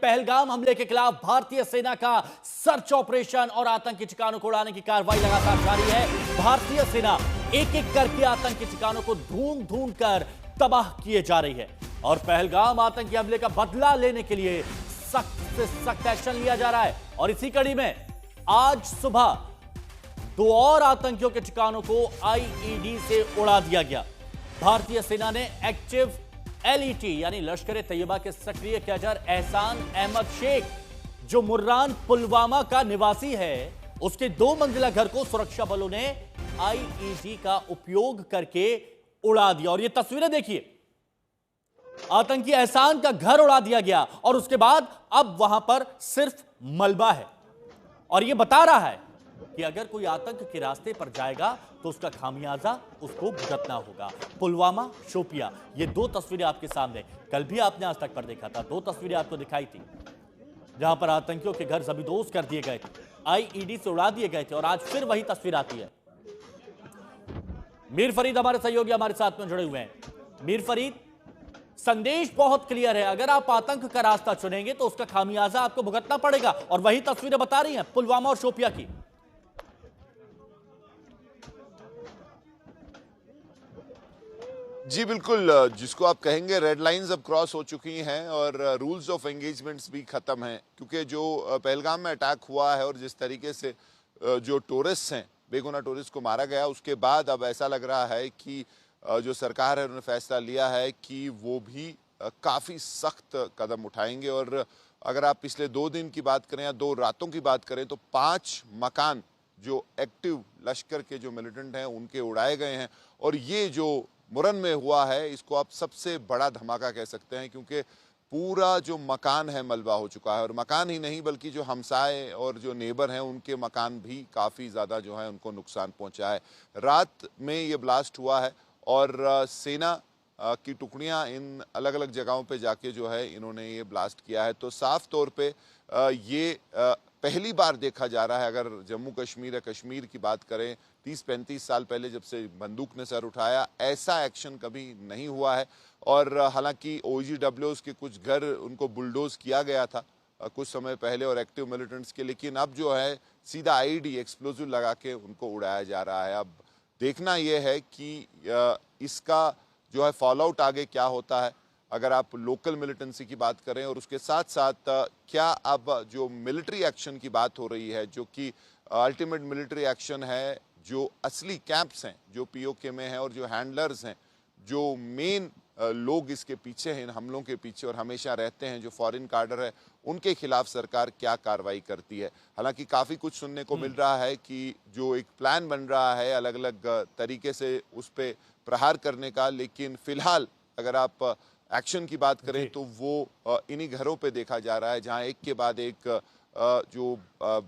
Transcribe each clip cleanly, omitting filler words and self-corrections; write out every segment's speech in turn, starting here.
पहलगाम हमले के खिलाफ भारतीय सेना का सर्च ऑपरेशन और आतंकी ठिकानों को उड़ाने की कार्रवाई लगातार जारी है। भारतीय सेना एक एक करके आतंकी ठिकानों को ढूंढ ढूंढ कर तबाह किए जा रही है और पहलगाम आतंकी हमले का बदला लेने के लिए सख्त से सख्त एक्शन लिया जा रहा है। और इसी कड़ी में आज सुबह 2 और आतंकियों के ठिकानों को आईईडी से उड़ा दिया गया। भारतीय सेना ने एक्टिव एलईटी यानी लश्कर तैयबा के सक्रिय कैडर एहसान अहमद शेख, जो मुर्रान पुलवामा का निवासी है, उसके 2 मंजिला घर को सुरक्षा बलों ने आईईडी का उपयोग करके उड़ा दिया। और ये तस्वीरें देखिए, आतंकी एहसान का घर उड़ा दिया गया और उसके बाद अब वहां पर सिर्फ मलबा है। और यह बता रहा है कि अगर कोई आतंक के रास्ते पर जाएगा तो उसका खामियाजा उसको भुगतना होगा। पुलवामा, शोपिया, ये 2 तस्वीरें आपके सामने, कल भी आपने आज तक पर देखा था, 2 तस्वीरें आपको दिखाई थी जहां पर आतंकियों के घर जमींदोज कर दिए गए थे, आईईडी से उड़ा दिए गए थे। और आज फिर वही तस्वीर आती है। मीर फरीद हमारे सहयोगी हमारे साथ में जुड़े हुए हैं। मीर फरीद, संदेश बहुत क्लियर है, अगर आप आतंक का रास्ता चुनेंगे तो उसका खामियाजा आपको भुगतना पड़ेगा। और वही तस्वीरें बता रही हैं पुलवामा और शोपिया की। जी बिल्कुल, जिसको आप कहेंगे रेड लाइंस अब क्रॉस हो चुकी हैं और रूल्स ऑफ एंगेजमेंट्स भी खत्म हैं, क्योंकि जो पहलगाम में अटैक हुआ है और जिस तरीके से जो टूरिस्ट हैं, बेगुनाह टूरिस्ट को मारा गया, उसके बाद अब ऐसा लग रहा है कि जो सरकार है उन्होंने फैसला लिया है कि वो भी काफ़ी सख्त कदम उठाएंगे। और अगर आप पिछले 2 दिन की बात करें या 2 रातों की बात करें तो 5 मकान जो एक्टिव लश्कर के जो मिलिटेंट हैं उनके उड़ाए गए हैं। और ये जो मुरन में हुआ है, इसको आप सबसे बड़ा धमाका कह सकते हैं, क्योंकि पूरा जो मकान है मलबा हो चुका है। और मकान ही नहीं बल्कि जो हमसाए और जो नेबर हैं उनके मकान भी काफ़ी ज़्यादा जो है उनको नुकसान पहुंचा है। रात में ये ब्लास्ट हुआ है और सेना की टुकड़ियां इन अलग अलग जगहों पे जाके जो है इन्होंने ये ब्लास्ट किया है। तो साफ तौर पे ये पहली बार देखा जा रहा है, अगर जम्मू कश्मीर या कश्मीर की बात करें, 30-35 साल पहले जब से बंदूक ने सर उठाया, ऐसा एक्शन कभी नहीं हुआ है। और हालांकि OGWs के कुछ घर उनको बुलडोज किया गया था कुछ समय पहले और एक्टिव मिलिटेंट्स के, लेकिन अब जो है सीधा आईईडी एक्सप्लोजिव लगा के उनको उड़ाया जा रहा है। अब देखना यह है कि इसका जो है फॉल आउट आगे क्या होता है, अगर आप लोकल मिलिटेंसी की बात करें। और उसके साथ साथ क्या अब जो मिलिट्री एक्शन की बात हो रही है, जो कि अल्टीमेट मिलिट्री एक्शन है, जो असली कैंप्स हैं जो पीओके में हैं और जो हैंडलर्स हैं, जो मेन लोग इसके पीछे हैं, इन हमलों के पीछे और हमेशा रहते हैं, जो फॉरेन कार्डर है, उनके खिलाफ सरकार क्या कार्रवाई करती है। हालांकि काफ़ी कुछ सुनने को मिल रहा है कि जो एक प्लान बन रहा है अलग अलग तरीके से उस पर प्रहार करने का, लेकिन फिलहाल अगर आप एक्शन की बात करें तो वो इन्हीं घरों पे देखा जा रहा है जहां एक के बाद एक जो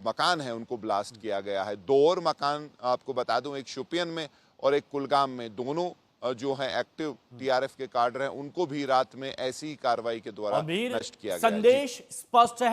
मकान है उनको ब्लास्ट किया गया है। 2 और मकान आपको बता दूं, एक शोपियन में और एक कुलगाम में, दोनों जो है एक्टिव टीआरएफ के कार्डर हैं, उनको भी रात में ऐसी ही कार्रवाई के द्वारा नष्ट किया गया। संदेश स्पष्ट है।